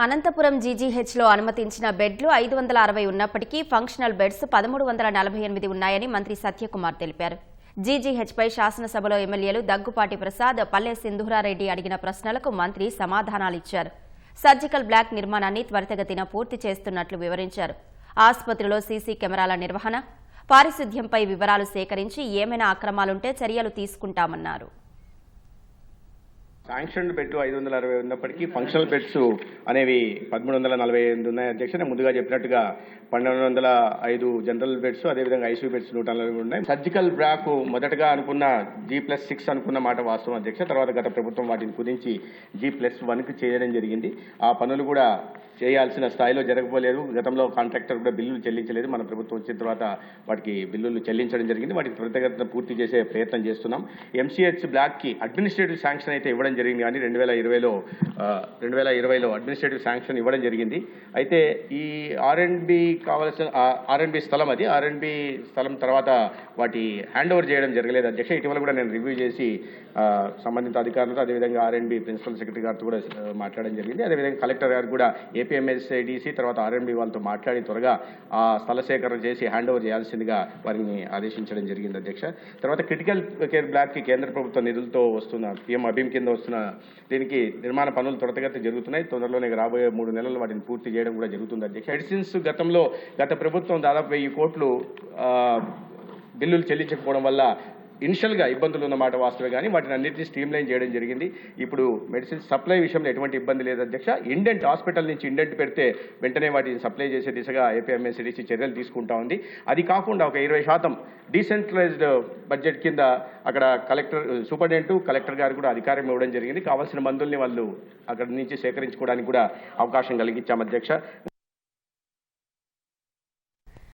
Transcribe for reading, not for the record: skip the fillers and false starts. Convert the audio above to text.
అనంతపురం జీజీహెచ్లో అనుమతించిన బెడ్లు 560 ఉన్నప్పటికీ ఫంక్షనల్ బెడ్స్ 1348 ఉన్నాయని మంత్రి సత్యకుమార్ తెలిపారు. జీజీహెచ్పై శాసనసభలో ఎమ్మెల్యేలు దగ్గుపాటి ప్రసాద్, పల్లె సింధూరారెడ్డి అడిగిన ప్రశ్నలకు మంత్రి సమాధానాలిచ్చారు. సర్జికల్ బ్లాక్ నిర్మాణాన్ని త్వరితగతిన పూర్తి చేస్తున్నట్లు వివరించారు. ఆసుపత్రిలో సీసీ కెమెరాల నిర్వహణ, పారిశుద్ధ్యంపై వివరాలు సేకరించి ఏమైనా అక్రమాలుంటే చర్యలు తీసుకుంటామన్నారు. శాంక్షన్ బెడ్ 560 ఉన్నప్పటికీ ఫంక్షనల్ బెడ్స్ అనేవి 1348 ఉన్నాయి అధ్యక్ష. నేను ముందుగా చెప్పినట్టుగా 1205 జనరల్ బెడ్స్, అదేవిధంగా ఐసీయూ బెడ్స్ 140 ఉన్నాయి. సర్జికల్ బ్లాక్ మొదటగా అనుకున్న G+6 అనుకున్న మాట వాస్తవం అధ్యక్ష. తర్వాత గత ప్రభుత్వం వాటిని కుదించి G+1కి చేయడం జరిగింది. ఆ పనులు కూడా చేయాల్సిన స్థాయిలో జరగకపోలేదు. గతంలో కాంట్రాక్టర్ కూడా బిల్లులు చెల్లించలేదు. మన ప్రభుత్వం వచ్చిన తర్వాత వాటికి బిల్లులు చెల్లించడం జరిగింది. వాటికి త్వరితగతిన పూర్తి చేసే ప్రయత్నం చేస్తున్నాం. ఎంసీహెచ్ బ్లాక్కి అడ్మినిస్ట్రేటివ్ శాంక్షన్ అయితే ఇవ్వడం జరిగింది, కానీ 2020లో అడ్మినిస్ట్రేటివ్ శాంక్షన్ ఇవ్వడం జరిగింది. అయితే ఈ ఆర్ఎండ్బి కావాల్సిన ఆర్ఎండ్బి స్థలం, అది ఆర్ఎండ్బి స్థలం తర్వాత వాటి హ్యాండ్ ఓవర్ చేయడం జరగలేదు అధ్యక్ష. ఇటీవల కూడా నేను రివ్యూ చేసి సంబంధిత అధికారులతో, అదేవిధంగా ఆర్ఎండ్బి ప్రిన్సిపల్ సెక్రటరీ గారితో కూడా మాట్లాడడం జరిగింది. అదేవిధంగా కలెక్టర్ గారు కూడా ఏపీఎంఎస్ఐడిసి తర్వాత ఆర్ఎండ్బి వాళ్ళతో మాట్లాడి త్వరగా ఆ స్థల సేకరణ చేసి హ్యాండ్ ఓవర్ చేయాల్సిందిగా వారిని ఆదేశించడం జరిగింది అధ్యక్ష. తర్వాత క్రిటికల్ కేర్ బ్లాక్కి కేంద్ర ప్రభుత్వ నిధులతో వస్తున్న పీఎం అభిమ్ కింద వస్తున్న దీనికి నిర్మాణ పనులు త్వరితగతి జరుగుతున్నాయి. తొందరలోనే రాబోయే 3 నెలలు వాటిని పూర్తి చేయడం కూడా జరుగుతుంది అధ్యక్ష. మెడిసిన్స్ గత ప్రభుత్వం దాదాపు 1000 కోట్లు బిల్లులు చెల్లించకపోవడం వల్ల ఇనిషియల్గా ఇబ్బందులు ఉన్నమాట వాస్తవే, కానీ వాటిని అన్నింటినీ స్ట్రీమ్లైన్ చేయడం జరిగింది. ఇప్పుడు మెడిసిన్ సప్లై విషయంలో ఎటువంటి ఇబ్బంది లేదు అధ్యక్ష. ఇండెంట్ హాస్పిటల్ నుంచి ఇండెంట్ పెడితే వెంటనే వాటిని సప్లై చేసే దిశగా ఏపీఎంఎస్ఐడిసి చర్యలు తీసుకుంటా ఉంది. అది కాకుండా ఒక 20% డీసెంట్రలైజ్డ్ బడ్జెట్ కింద అక్కడ సూపరింటెండెంట్ కలెక్టర్ గారు కూడా అధికారం ఇవ్వడం జరిగింది. కావాల్సిన మందుల్ని వాళ్ళు అక్కడి నుంచి సేకరించుకోవడానికి కూడా అవకాశం కలిగించాం అధ్యక్ష.